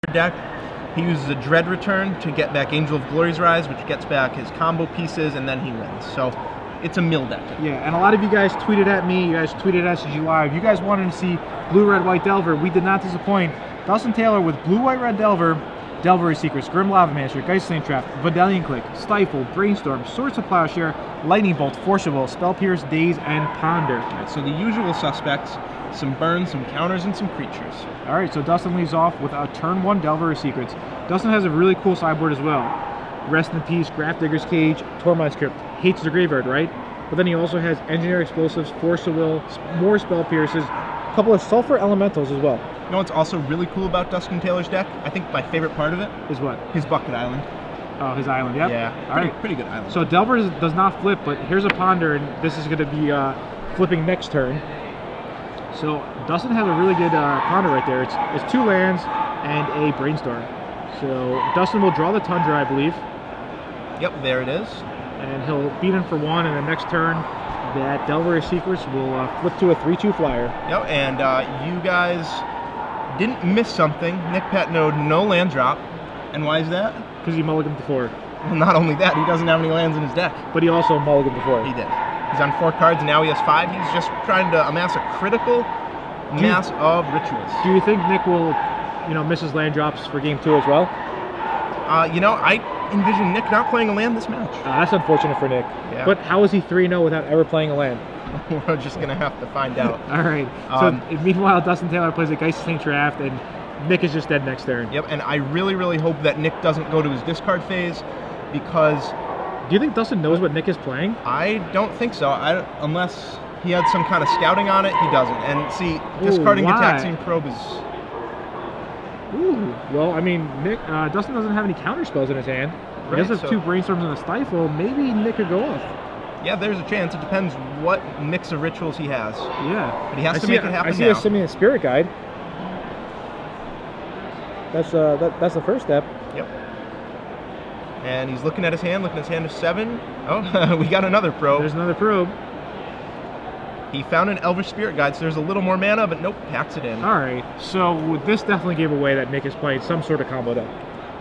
deck. He uses a Dread Return to get back Angel of Glory's Rise, which gets back his combo pieces, and then he wins. So it's a mill deck. Yeah, and a lot of you guys tweeted at me, you guys tweeted at SCG Live. You guys wanted to see blue, red, white Delver. We did not disappoint. Dustin Taylor with blue, white, red Delver, Delvery Secrets, Grim Lavamancer, Geistling Trap, Vidalian Click, Stifle, Brainstorm, Swords to Plowshare, Lightning Bolt, Forcible, Spell Pierce, Daze, and Ponder. Right, so the usual suspects, some burns, some counters, and some creatures. All right, so Dustin leads off with a turn 1 Delvery Secrets. Dustin has a really cool sideboard as well. Rest in Peace, Grafdigger's Cage, Tormod's Crypt. Hates the graveyard, right? But then he also has Engineer Explosives, Force of Will, more Spell Pierces, a couple of Sulfur Elementals as well. You know what's also really cool about Dustin Taylor's deck? I think my favorite part of it is what? His Bucket Island. Oh, his island, yep. Yeah, pretty good island. So Delver does not flip, but here's a Ponder, and this is going to be flipping next turn. So Dustin has a really good Ponder right there. It's 2 lands and a Brainstorm. So Dustin will draw the Tundra, I believe. Yep, there it is. And he'll beat him for 1, and the next turn, that Delver Secrets will flip to a 3/2 flyer. Yep, and you guys didn't miss something. Nick Patnode, no land drop. And why is that? Because he mulliganed before. Well, not only that, he doesn't have any lands in his deck. But he also mulliganed before. He did. He's on 4 cards, and now he has 5. He's just trying to amass a critical mass of rituals. Do you think Nick will, miss his land drops for game 2 as well? I envision Nick not playing a land this match. That's unfortunate for Nick. Yeah. But how is he 3-0 without ever playing a land? We're just going to have to find out. All right. So meanwhile, Dustin Taylor plays a Geistling Draft, and Nick is just dead next turn. Yep, and I really, really hope that Nick doesn't go to his discard phase, because... Do you think Dustin knows what Nick is playing? I don't think so. Unless he had some kind of scouting on it, he doesn't. And see, discarding a Taxing Probe is... Ooh, well, I mean, Dustin doesn't have any counter spells in his hand. He does have 2 Brainstorms and a Stifle. Maybe Nick could go off. Yeah, there's a chance. It depends what mix of rituals he has. Yeah. But he has to make it happen I see a Simian Spirit Guide. That's the first step. Yep. And he's looking at his hand, of 7. Oh, we got another probe. There's another probe. He found an Elvish Spirit Guide, so there's a little more mana, but nope, packs it in. All right, so this definitely gave away that Nick is playing some sort of combo deck.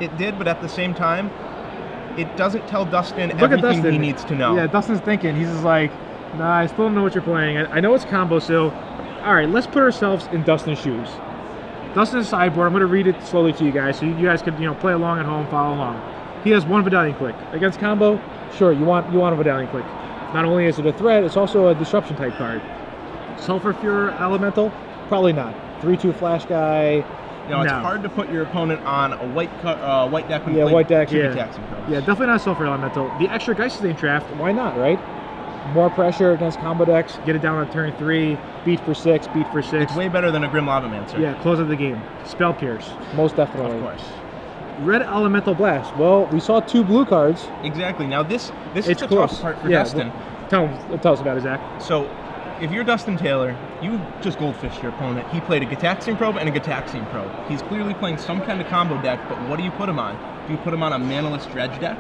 It did, but at the same time, it doesn't tell Dustin everything he needs to know. Yeah, Dustin's thinking. He's just like, nah, I still don't know what you're playing. I know it's combo, so all right, let's put ourselves in Dustin's shoes. Dustin's sideboard, I'm going to read it slowly to you guys, so you guys could play along at home, follow along. He has 1 Vidalian Click. Against combo, sure, you want a Vidalian Click. Not only is it a threat, it's also a disruption type card. Sulfur Fury Elemental? Probably not. 3/2 Flash guy. It's hard to put your opponent on a white deck when white deck, Taxing Probes. Yeah, definitely not Sulfur Elemental. The extra Geistling Draft, why not, right? More pressure against combo decks, get it down on turn 3, beat for 6, beat for 6. It's way better than a Grim Lavamancer. Yeah, close out the game. Spell Pierce, most definitely. Of course. Red Elemental Blast. Well, we saw 2 blue cards. Exactly. Now this is the close. tough part for Dustin. Well, tell us about it, Zach. So, if you're Dustin Taylor, you just goldfished your opponent. He played a Gataxian Probe and a Gataxian Probe. He's clearly playing some kind of combo deck, but what do you put him on? Do you put him on a Manaless Dredge deck?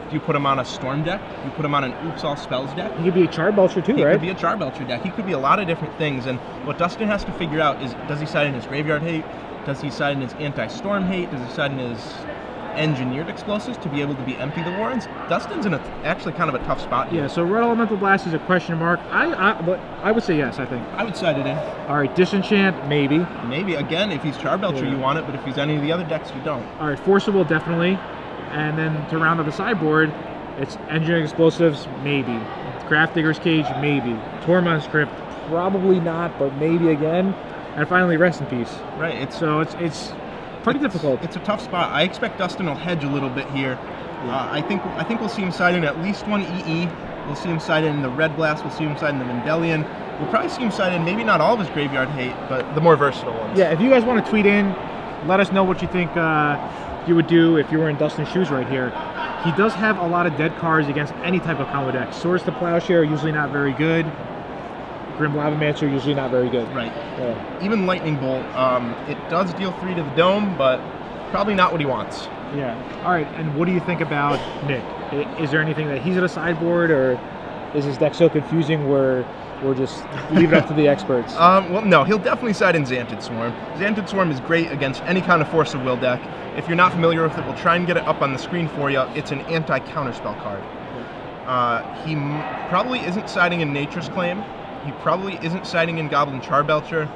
Do you put him on a Storm deck? Do you put him on an Oops All Spells deck? He could be a Charbelcher too, right? He could be a Charbelcher deck. He could be a lot of different things, and what Dustin has to figure out is, does he side in his Graveyard Hate? Does he side in his Anti-Storm Hate? Does he side in his Engineered Explosives to be able to be empty the Warrens? Dustin's in actually kind of a tough spot here. Yeah, so Red Elemental Blast is a question mark. I would say yes, I think. I would side it in. All right, Disenchant, maybe. Maybe. Again, if he's Charbelcher, you want it, but if he's any of the other decks, you don't. All right, Forcible, definitely. And then to round out the sideboard, it's Engineering Explosives, maybe. Grafdigger's Cage, maybe. Tormod's Crypt, probably not, but maybe again. And finally, Rest in Peace. Right. It's pretty difficult. It's a tough spot. I expect Dustin will hedge a little bit here. Yeah. I think we'll see him side in at least 1 EE. We'll see him side in the Red Blast. We'll see him side in the Vendelion. We'll probably see him side in maybe not all of his Graveyard Hate, but the more versatile ones. Yeah, if you guys want to tweet in, let us know what you think you would do if you were in Dustin's shoes right here. He does have a lot of dead cards against any type of combo deck. Swords to Plowshare, usually not very good. Grim Lavamancer, usually not very good. Right. Yeah. Even Lightning Bolt, it does deal 3 to the dome, but probably not what he wants. Yeah. All right, and what do you think about Nick? Is there anything that he's at a sideboard, or is his deck so confusing where or just leave it up to the experts? Well, no, he'll definitely side in Xantid Swarm. Xantid Swarm is great against any kind of Force of Will deck. If you're not familiar with it, we'll try and get it up on the screen for you. It's an anti-counterspell card. He probably isn't siding in Nature's Claim. He probably isn't siding in Goblin Charbelcher.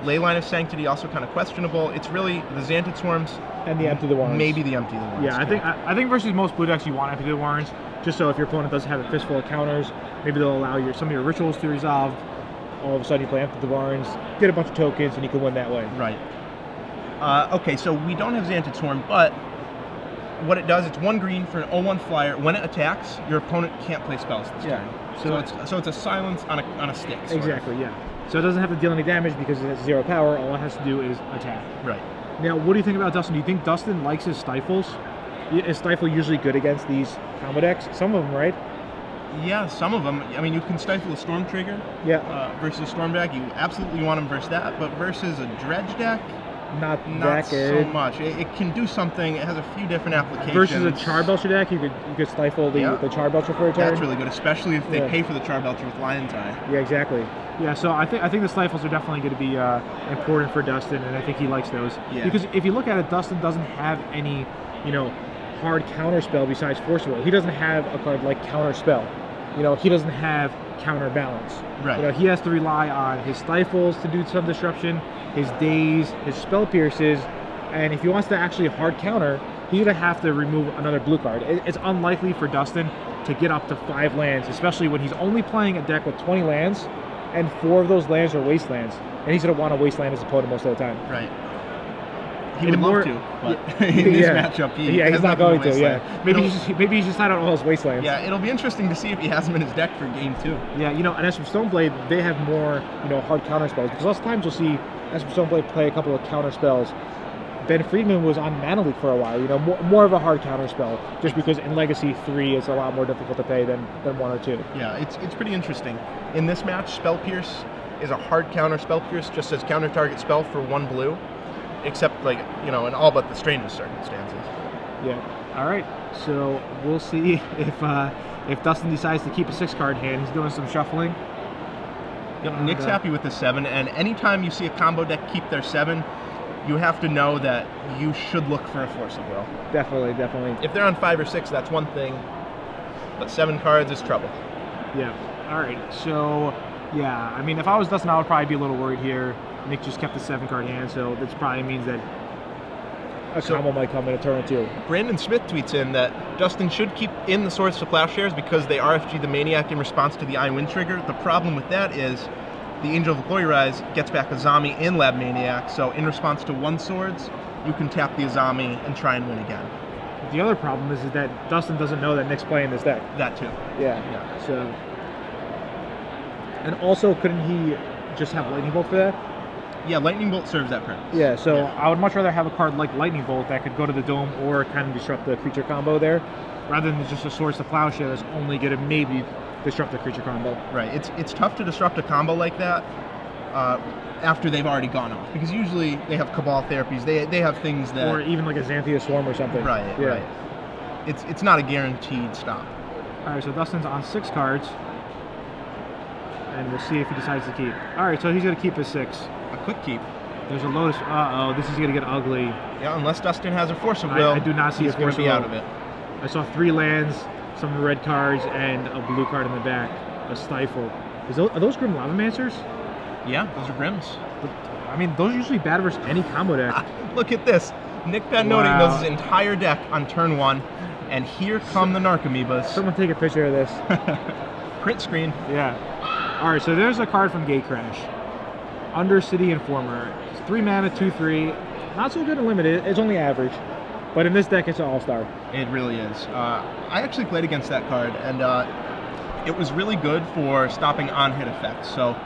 Leyline of Sanctity also kind of questionable. It's really the Xantid Swarms And the Empty the Warrens. maybe the Empty the Warrens. Yeah, I think versus most blue decks, you want Empty the Warrens, just so if your opponent doesn't have a fistful of counters, maybe they'll allow some of your rituals to resolve. All of a sudden, you play Empty the Warrens, get a bunch of tokens, and you can win that way. Right. Okay, so we don't have Xantid Swarm, but what it does, it's 1 green for an 0/1 flyer. When it attacks, your opponent can't play spells this turn. So it's a silence on a stick. Exactly, yeah. So it doesn't have to deal any damage because it has 0 power. All it has to do is attack. Right. Now, what do you think about Dustin? Do you think Dustin likes his Stifles? Is Stifle usually good against these combo decks? Some of them, right? Yeah, some of them. I mean, you can stifle a Storm Trigger versus a Storm deck. You absolutely want them versus that, but versus a Dredge deck, not that good. So much. It can do something. It has a few different applications. Versus a Charbelcher deck, you could stifle the Charbelcher for a turn. That's really good, especially if they pay for the Charbelcher with Lion's Eye. Yeah, exactly. Yeah, so I think the Stifles are definitely going to be important for Dustin, and I think he likes those. Yeah. Because if you look at it, Dustin doesn't have any, hard counterspell besides Force Will. He doesn't have a card like Counterspell. He doesn't have Counterbalance. Right. He has to rely on his Stifles to do some disruption, his Daze, his Spell Pierces, and if he wants to actually hard counter, he's going to have to remove another blue card. It's unlikely for Dustin to get up to 5 lands, especially when he's only playing a deck with 20 lands, and 4 of those lands are wastelands, and he's going to want to wasteland his opponent most of the time. Right. He would love to, but in this matchup, he's not going to. Yeah, maybe he's just not on all his wastelands. Yeah, it'll be interesting to see if he has them in his deck for game 2. Yeah, and as for Stoneblade, they have more, hard counter spells, because lots of times you'll see as for Stoneblade play a couple of counter spells. Ben Friedman was on Mana Leak for a while, more of a hard counter spell, just because in Legacy 3 it's a lot more difficult to play than 1 or 2. Yeah, it's pretty interesting. In this match, Spell Pierce is a hard counter. Spell Pierce just says counter target spell for 1 blue, except in all but the strangest circumstances. Yeah. All right. So we'll see if Dustin decides to keep a 6-card hand. He's doing some shuffling. Yep, Nick's happy with the 7, and anytime you see a combo deck keep their 7, you have to know that you should look for a Force of Will. Definitely. If they're on 5 or 6, that's one thing, but 7 cards is trouble. Yeah. All right. So, yeah, I mean, if I was Dustin, I would probably be a little worried here. Nick just kept the 7-card hand, so this probably means that a combo might come in a turn or 2. Brandon Smith tweets in that Dustin should keep in the Swords to Plowshares because they RFG the Maniac in response to the Iron Wind trigger. The problem with that is the Angel of Glory Rise gets back Azami in Lab Maniac, so in response to 1 Swords, you can tap the Azami and try and win again. The other problem is that Dustin doesn't know that Nick's playing this deck. That too. Yeah. So, and also, couldn't he just have Lightning Bolt for that? Yeah, Lightning Bolt serves that purpose. Yeah, so I would much rather have a card like Lightning Bolt that could go to the dome or kind of disrupt the creature combo there, rather than just a Swords to Plowshare that's only going to maybe disrupt the creature combo. Right. It's tough to disrupt a combo like that after they've already gone off, because usually they have Cabal therapies. They have things that, or even like a Xanthia Swarm or something. Right. Yeah. Right. It's not a guaranteed stop. All right. So Dustin's on 6 cards, and we'll see if he decides to keep. All right. So he's going to keep his 6. A quick keep. There's a Lotus. Uh-oh, this is going to get ugly. Yeah, unless Dustin has a Force of Will. I do not see a Force of Will. He's going to be out of it. I saw 3 lands, some red cards, and a blue card in the back. A Stifle. Are those Grim Lavamancers? Yeah, those are Grims. I mean, those are usually bad versus any combo deck. Look at this. Nick Patnode does his entire deck on turn 1, and here come the Narcomoebas. Someone take a picture of this. Print screen. Yeah. All right, so there's a card from Gatecrash. Undercity Informer. It's 3 mana, 2/3. Not so good and limited. It's only average. But in this deck, it's an all-star. It really is. I actually played against that card, and it was really good for stopping on-hit effects. So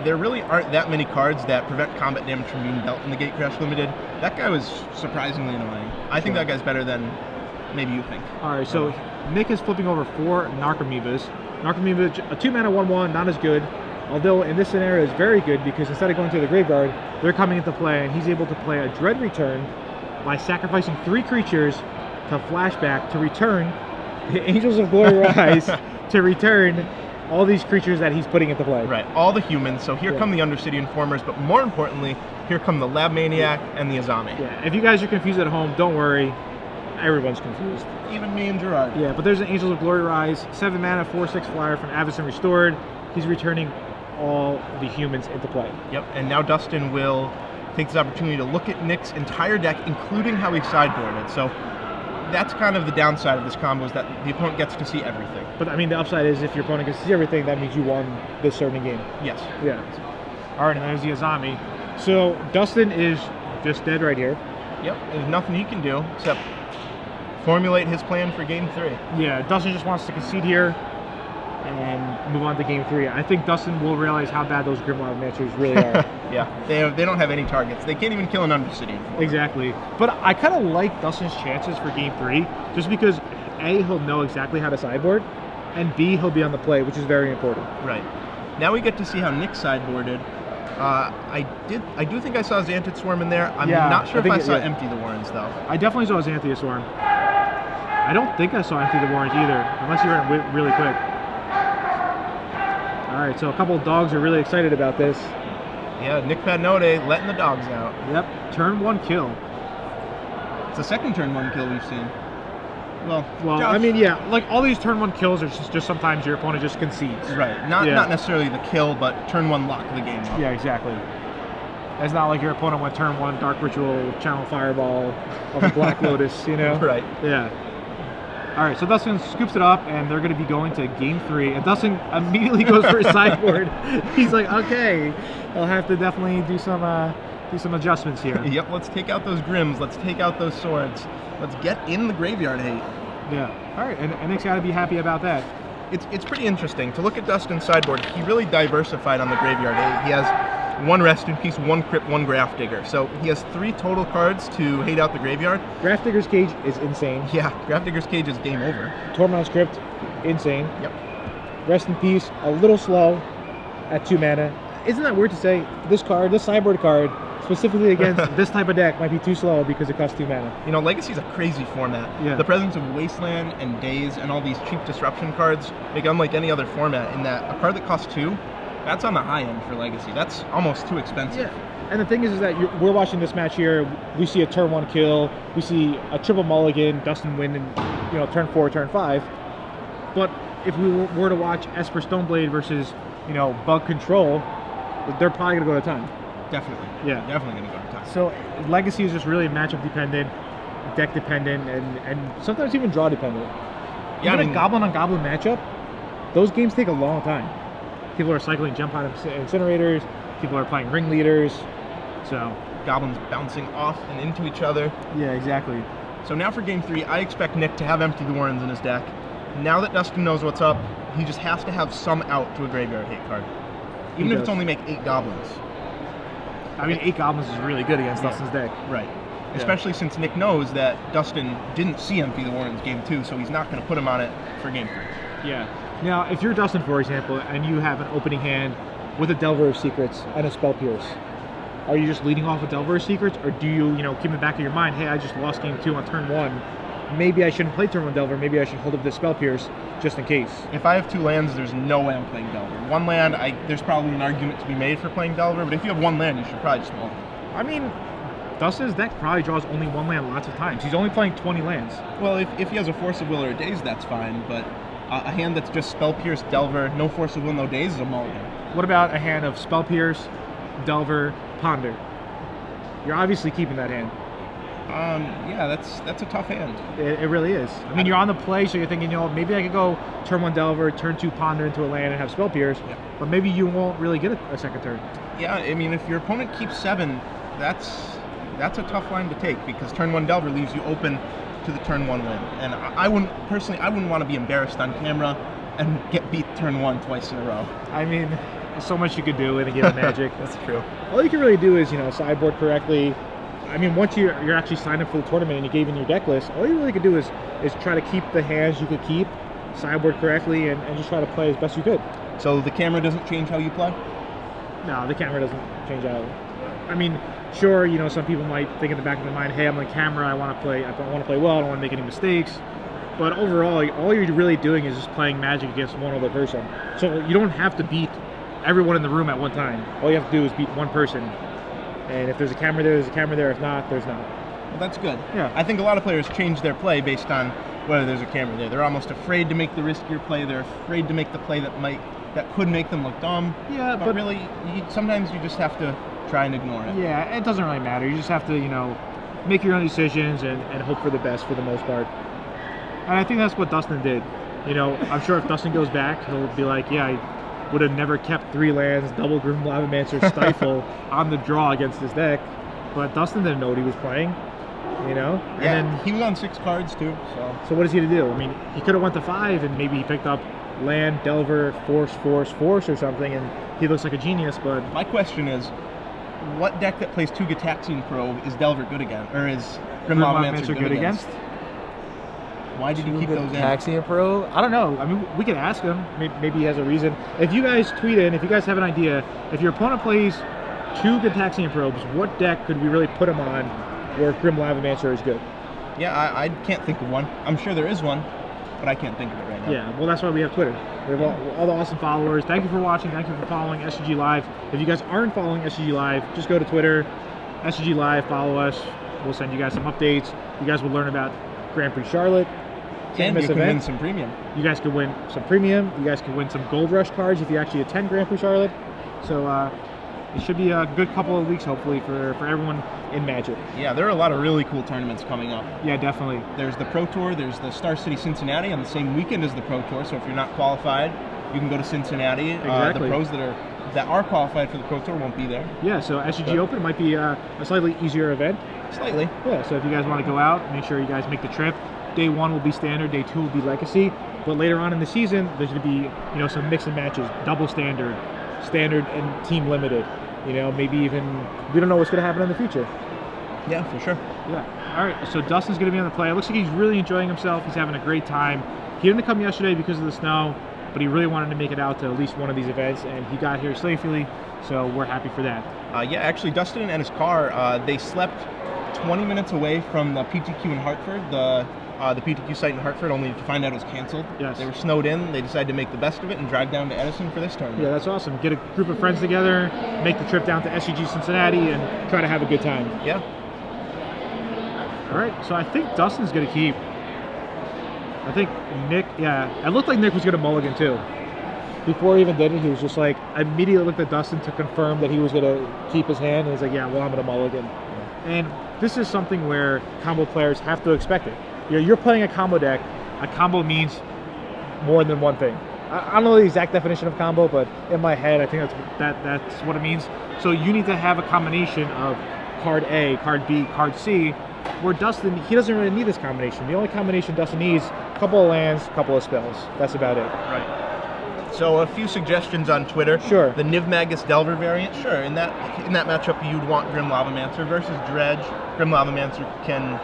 there really aren't that many cards that prevent combat damage from being dealt in the Gatecrash Limited. That guy was surprisingly annoying. I think that guy's better than maybe you think. All right, so Nick is flipping over 4 Narcomoebas. Narcomoeba, a 2 mana 1/1, not as good. Although in this scenario is very good because instead of going to the graveyard, they're coming into play, and he's able to play a Dread Return by sacrificing 3 creatures to flashback to return the Angels of Glory Rise to return all these creatures that he's putting into play. Right, all the humans. So here come the Undercity Informers, but more importantly, here come the Lab Maniac and the Azami. Yeah, if you guys are confused at home, don't worry. Everyone's confused. Even me and Gerard. Yeah, but there's an Angels of Glory Rise, 7 mana, 4/6 flyer from Avacyn Restored. He's returning all the humans into play. Yep, and now Dustin will take this opportunity to look at Nick's entire deck, including how he sideboarded. So that's kind of the downside of this combo, is that the opponent gets to see everything. But I mean, the upside is if your opponent gets to see everything, that means you won this certain game. Yes. Yeah. All right, and there's the Azami. So Dustin is just dead right here. Yep, there's nothing he can do except formulate his plan for game 3. Yeah, Dustin just wants to concede here and move on to game 3. I think Dustin will realize how bad those Grimlock Lancers really are. Yeah, they don't have any targets. They can't even kill an Undercity. Exactly. But I kind of like Dustin's chances for game 3, just because A, he'll know exactly how to sideboard, and B, he'll be on the play, which is very important. Right. Now we get to see how Nick sideboarded. I do think I saw Xanthid Swarm in there. I'm not sure if I saw Empty the Warrens, though. I definitely saw Xanthid Swarm. I don't think I saw Empty the Warrens either, unless he ran really quick. All right, so a couple of dogs are really excited about this. Yeah, Nick Patnode letting the dogs out. Yep, turn 1 kill. It's the second turn 1 kill we've seen. Well, I mean, yeah, like all these turn 1 kills are just sometimes your opponent just concedes. Right, not necessarily the kill, but turn 1 lock the game up. Yeah, exactly. It's not like your opponent went turn 1 Dark Ritual, Channel Fireball, or the Black Lotus, you know? Right. Yeah. All right, so Dustin scoops it up, and they're going to be going to game 3. And Dustin immediately goes for his sideboard. He's like, okay, I'll have to definitely do some adjustments here. Yep, let's take out those Grims. Let's take out those swords. Let's get in the graveyard hate. Yeah. All right, and Nick's got to be happy about that. It's pretty interesting. To look at Dustin's sideboard, he really diversified on the graveyard hate. He has 1 Rest in Peace, 1 Crypt, 1 Graph Digger. So he has 3 total cards to hate out the graveyard. Graph Digger's Cage is insane. Yeah, Graph Digger's Cage is game over. Tormod's Crypt, insane. Yep. Rest in Peace, a little slow at 2 mana. Isn't that weird to say? This sideboard card, specifically against this type of deck, might be too slow because it costs 2 mana. You know, Legacy's a crazy format. Yeah. The presence of Wasteland and Daze and all these cheap disruption cards make it unlike any other format in that a card that costs 2, that's on the high end for Legacy. That's almost too expensive. Yeah, and the thing is that we're watching this match here. We see a turn 1 kill. We see a triple mulligan, Dustin win, and turn 4, turn 5. But if we were to watch Esper Stoneblade versus Bug Control, they're probably gonna go to time. Definitely. Yeah, definitely gonna go to time. So Legacy is just really matchup dependent, deck dependent, and sometimes even draw dependent. Yeah, even a goblin on goblin matchup, those games take a long time. People are cycling jump on incinerators. People are playing ringleaders. So goblins bouncing off and into each other. Yeah, exactly. So now for game 3, I expect Nick to have Empty the Warrens in his deck. Now that Dustin knows what's up, he just has to have some out to a graveyard hate card. Even if it's only make 8 goblins. I mean, 8 goblins is really good against Dustin's deck. Right. Yeah. Especially since Nick knows that Dustin didn't see Empty the Warrens game 2, so he's not going to put him on it for game 3. Yeah. Now, if you're Dustin, for example, and you have an opening hand with a Delver of Secrets and a Spell Pierce, are you just leading off with Delver of Secrets, or do you, keep in the back of your mind, hey, I just lost game 2 on turn 1. Maybe I shouldn't play turn 1 Delver. Maybe I should hold up this Spell Pierce just in case. If I have 2 lands, there's no way I'm playing Delver. 1 land, there's probably an argument to be made for playing Delver, but if you have 1 land, you should probably just hold it. I mean, Dustin's deck probably draws only 1 land lots of times. He's only playing 20 lands. Well, if he has a Force of Will or a Daze, that's fine, but a hand that's just Spell Pierce, Delver, no Force of Will, no Daze is a mulligan. What about a hand of Spell Pierce, Delver, Ponder? You're obviously keeping that hand. Yeah, that's a tough hand. It really is. I mean, you're on the play, so you're thinking, maybe I could go turn 1 Delver, turn 2 Ponder into a land and have Spell Pierce, but maybe you won't really get a second turn. Yeah, I mean, if your opponent keeps 7, that's a tough line to take, because turn 1 Delver leaves you open to the turn 1 win. And I wouldn't want to be embarrassed on camera and get beat turn 1 twice in a row. I mean, there's so much you could do in a game of Magic. That's true. All you can really do is, sideboard correctly. I mean, once you're actually signed up for the tournament and you gave in your deck list, all you really could do is try to keep the hands you could keep, sideboard correctly, and just try to play as best you could. So the camera doesn't change how you play? No, the camera doesn't change how. I mean, sure, some people might think in the back of their mind, hey, I'm on camera, I want to play well, I don't want to make any mistakes. But overall, all you're really doing is just playing Magic against one other person. So you don't have to beat everyone in the room at one time. All you have to do is beat one person. And if there's a camera there, there's a camera there. If not, there's not. Well, that's good. Yeah. I think a lot of players change their play based on whether there's a camera there. They're almost afraid to make the riskier play. They're afraid to make the play that could make them look dumb. Yeah, but really, sometimes you just have to try and ignore it. Yeah, it doesn't really matter. You just have to, you know, make your own decisions and hope for the best for the most part. And I think that's what Dustin did. You know, I'm sure if Dustin goes back, he'll be like, yeah, I would have never kept 3 lands, double Grim Lavamancer, Stifle on the draw against his deck. But Dustin didn't know what he was playing, you know? And yeah, then, he was on 6 cards too, so what is he to do? I mean, he could have went to 5 and maybe he picked up land, Delver, Force or something, and he looks like a genius, but... My question is, what deck that plays 2 Gitaxian Probe is Delver good against, or is Grim Lavamancer good against? Why did you keep those in? Gitaxian Probe? I don't know. I mean, we could ask him. Maybe he has a reason. If you guys tweet in, if you guys have an idea, if your opponent plays 2 Gitaxian Probes, what deck could we really put him on where Grim Lavamancer is good? Yeah, I can't think of one. I'm sure there is one, but I can't think of it right now. Yeah, well, that's why we have Twitter. We have all the awesome followers. Thank you for watching. Thank you for following SCG Live. If you guys aren't following SCG Live, just go to Twitter, SCG Live, follow us. We'll send you guys some updates. You guys will learn about Grand Prix Charlotte. And you can win some premium. You guys can win some premium. You guys can win some Gold Rush cards if you actually attend Grand Prix Charlotte. So it should be a good couple of weeks, hopefully, for everyone in Magic. Yeah, there are a lot of really cool tournaments coming up. Yeah, definitely. There's the Pro Tour. There's the Star City Cincinnati on the same weekend as the Pro Tour. So if you're not qualified, you can go to Cincinnati. Exactly. The pros that are qualified for the Pro Tour won't be there. Yeah, so SCG Open might be a slightly easier event. Slightly. Yeah, so if you guys want to go out, make sure you guys make the trip. Day 1 will be standard, day 2 will be legacy, but later on in the season, there's going to be, you know, some mix and matches, double standard, and team limited. You know, maybe even, we don't know what's going to happen in the future. Yeah, for sure. Yeah. All right, so Dustin's going to be on the play. It looks like he's really enjoying himself. He's having a great time. He didn't come yesterday because of the snow, but he really wanted to make it out to at least one of these events, and he got here safely, so we're happy for that. Yeah, actually, Dustin and his car, they slept 20 minutes away from the PTQ in Hartford, the PTQ site in Hartford, only to find out it was canceled. Yes. They were snowed in. They decided to make the best of it and drive down to Edison for this tournament. Yeah, that's awesome. Get a group of friends together, make the trip down to SCG Cincinnati, and try to have a good time. Yeah. All right, so I think Dustin's going to keep. I think Nick, yeah, it looked like Nick was going to mulligan too. Before he even did it, he was just like, I immediately looked at Dustin to confirm that he was going to keep his hand, and he's like, yeah, well, I'm going to mulligan. Yeah. And this is something where combo players have to expect it. You're playing a combo deck. A combo means more than one thing. I don't know the exact definition of combo, but in my head, I think that's what it means. So you need to have a combination of card A, card B, card C, where Dustin, he doesn't really need this combination. The only combination Dustin needs, a couple of lands, a couple of spells. That's about it. Right. So a few suggestions on Twitter. Sure. The Niv Magus Delver variant. Sure. In that matchup, you'd want Grim Lavamancer versus Dredge. Grim Lavamancer can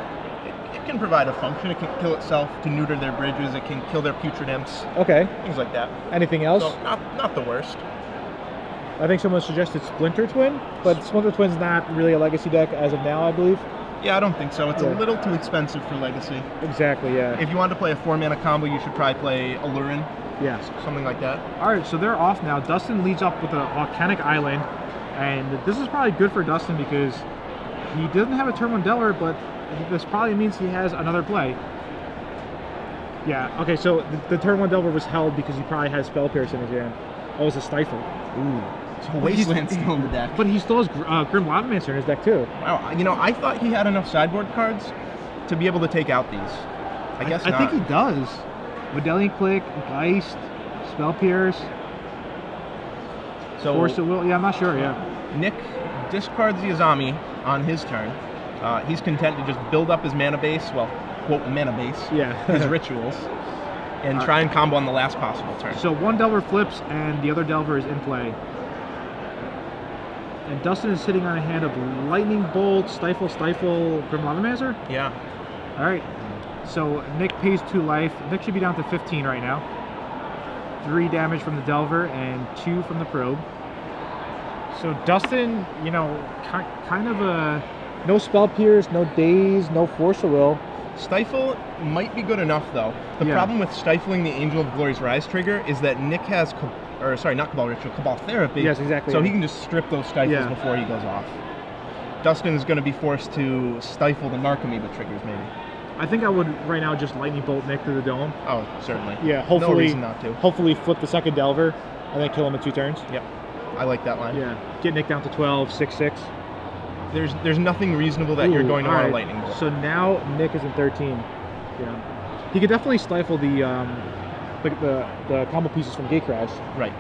provide a function. It can kill itself to neuter their bridges. It can kill their putrid imps. Okay. Things like that. Anything else? So not the worst. I think someone suggested Splinter Twin, but Splinter Twin's not really a legacy deck as of now, I believe. Yeah, I don't think so. It's a little too expensive for legacy. Exactly, yeah. If you want to play a 4-mana combo, you should probably play Allurin. Yeah. Something like that. All right, so they're off now. Dustin leads up with a Volcanic Island, and this is probably good for Dustin because he doesn't have a turn 1 Delver, but this probably means he has another play. Yeah, okay, so the turn 1 Delver was held because he probably has Spell Pierce in his hand. Oh, it's a Stifle. Ooh. So Wasteland's still in the deck. But he still has Grim Lavamancer in his deck, too. Wow, you know, I thought he had enough sideboard cards to be able to take out these. I guess not. I think he does. Medallion Click, Geist, Spell Pierce, so Force of Will. Yeah, I'm not sure, yeah. Nick discards the Azami on his turn. He's content to just build up his mana base, well, quote, mana base, yeah. his rituals, and try and combo on the last possible turn. So one Delver flips, and the other Delver is in play. And Dustin is sitting on a hand of Lightning Bolt, Stifle, Grim Lavamancer? Yeah. All right. So Nick pays 2 life. Nick should be down to 15 right now. 3 damage from the Delver and 2 from the Probe. So Dustin, you know, kind of a no Spell Pierce, no Daze, no Force of Will. Stifle might be good enough, though. The problem with stifling the Angel of Glory's Rise trigger is that Nick has, not Cabal Ritual, Cabal Therapy. Yes, exactly. So he can just strip those stifles before he goes off. Dustin is going to be forced to stifle the Narcomoeba triggers, maybe. I think I would right now just Lightning Bolt Nick through the dome. Oh, certainly. Yeah, hopefully. No reason not to. Hopefully flip the second Delver and then kill him in 2 turns. Yep. I like that line. Yeah. Get Nick down to 12, 6/6. There's nothing reasonable that you're going to want a Lightning Bolt. So now Nick is in 13. Yeah. He could definitely stifle the combo pieces from Gatecrash. Right.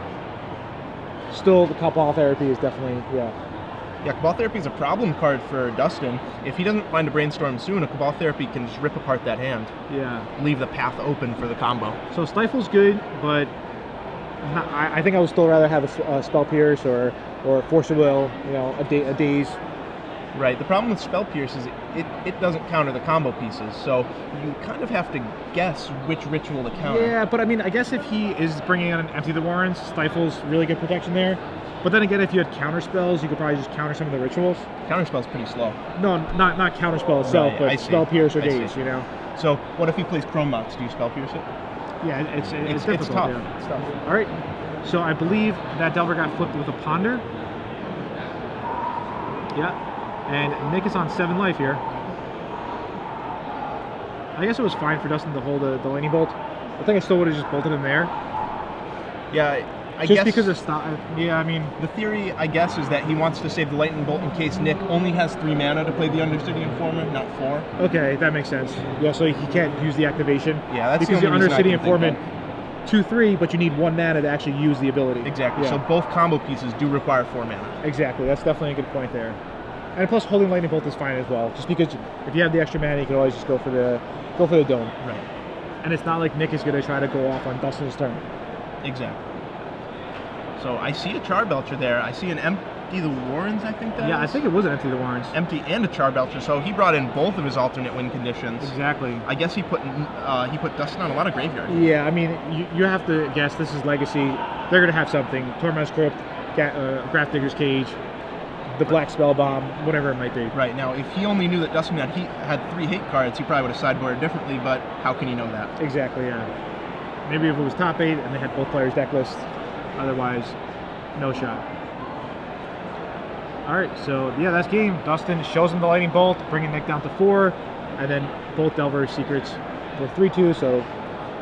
Still, the Cabal Therapy is definitely, Yeah, Cabal Therapy is a problem card for Dustin. If he doesn't find a Brainstorm soon, a Cabal Therapy can just rip apart that hand. Yeah. Leave the path open for the combo. So Stifle's good, but I think I would still rather have a Spell Pierce or Force of Will, a Daze. Right. The problem with Spell Pierce is it doesn't counter the combo pieces, so you kind of have to guess which ritual to counter. Yeah, but I mean, I guess if he is bringing in an Empty the Warrens, Stifle's really good protection there. But then again, if you had counter spells, you could probably just counter some of the rituals. Counter spell's pretty slow. No, not counter spell itself, but Spell Pierce or Daze, So what if he plays Chrome Mox? Do you Spell Pierce it? Yeah, it's difficult. It's tough. Yeah. It's tough. All right. So I believe that Delver got flipped with a Ponder. Yeah. And Nick is on 7 life here. I guess it was fine for Dustin to hold the Lightning Bolt. I think I still would have just bolted him there. Yeah, I just guess because of style. Yeah, I mean, the theory, I guess, is that he wants to save the Lightning Bolt in case Nick only has 3 mana to play the Undercity Informant, not 4. Okay, that makes sense. Yeah, so he can't use the activation. Yeah, that's because the only Undercity Informant 2/3, but you need 1 mana to actually use the ability. Exactly. Yeah. So both combo pieces do require 4 mana. Exactly. That's definitely a good point there. And plus, holding Lightning Bolt is fine as well. Just because if you have the extra mana, you can always just go for the dome. Right. And it's not like Nick is going to try to go off on Dustin's turn. Exactly. So I see a Charbelcher there. I see an Empty the Warrens, I think that is. I think it was an Empty the Warrens. Empty and a Charbelcher. So he brought in both of his alternate win conditions. Exactly. I guess he put Dustin on a lot of graveyard. Yeah, I mean, you have to guess this is Legacy. They're going to have something. Torment's Crypt, Grafdigger's Cage, the Black Spell Bomb, whatever it might be. Right. Now, if he only knew that Dustin had 3 hate cards, he probably would have sideboarded differently, but how can he know that? Exactly, yeah. Maybe if it was top 8 and they had both players' deck list, otherwise, no shot. All right, so yeah, that's game. Dustin shows him the Lightning Bolt, bringing Nick down to 4, and then both Delver Secrets were 3/2, so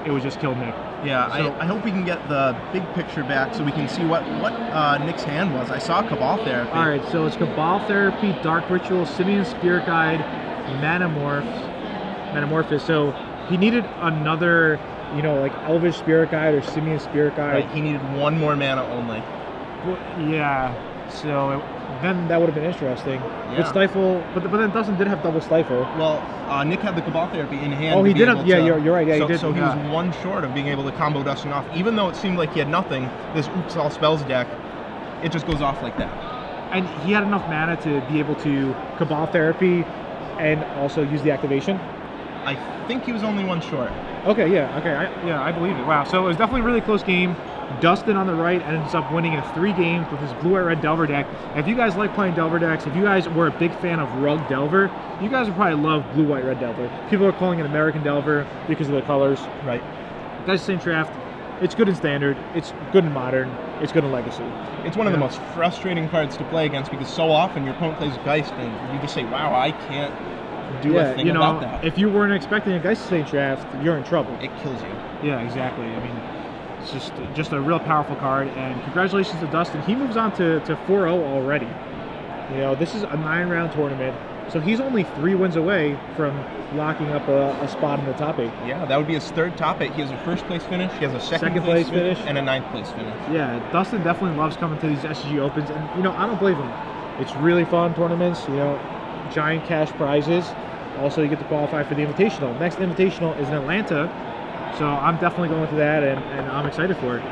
it was just kill Nick. Yeah, so, I hope we can get the big picture back so we can see what Nick's hand was. I saw Cabal Therapy. All right, so it's Cabal Therapy, Dark Ritual, Simian Spirit Guide, Metamorphosis. So he needed another, like Elvish Spirit Guide or Simian Spirit Guide. Right, he needed 1 more mana only. Well, yeah, so then that would have been interesting. Yeah. With Stifle, but then Dustin did have double Stifle. Well, Nick had the Cabal Therapy in hand. Oh, he did have, you're right, yeah, so, he did. So he was 1 short of being able to combo Dustin off. Even though it seemed like he had nothing, this Oops All Spells deck, it just goes off like that. And he had enough mana to be able to Cabal Therapy and also use the activation? I think he was only 1 short. Okay, yeah, okay, I believe it. Wow, so it was definitely a really close game. Dustin on the right ends up winning in 3 games with his blue-white-red Delver deck. If you guys like playing Delver decks, if you guys were a big fan of Rug Delver, you guys would probably love blue-white-red Delver. People are calling it American Delver because of the colors. Right. Guys, same draft. It's good in Standard. It's good in Modern. It's good in Legacy. It's one of the most frustrating cards to play against because so often your opponent plays Geist and you just say, wow, I can't do a thing about that. If you weren't expecting a Geist State draft, you're in trouble. It kills you. Yeah, exactly. I mean, it's just a real powerful card, and congratulations to Dustin. He moves on to 4-0 already. This is a 9-round tournament, so he's only 3 wins away from locking up a spot in the top 8. Yeah, that would be his 3rd top 8. He has a 1st place finish, he has a second place finish, and a 9th place finish. Yeah, Dustin definitely loves coming to these SCG Opens, and I don't blame him. It's really fun tournaments, giant cash prizes. Also, you get to qualify for the Invitational. Next Invitational is in Atlanta. So I'm definitely going to that, and I'm excited for it.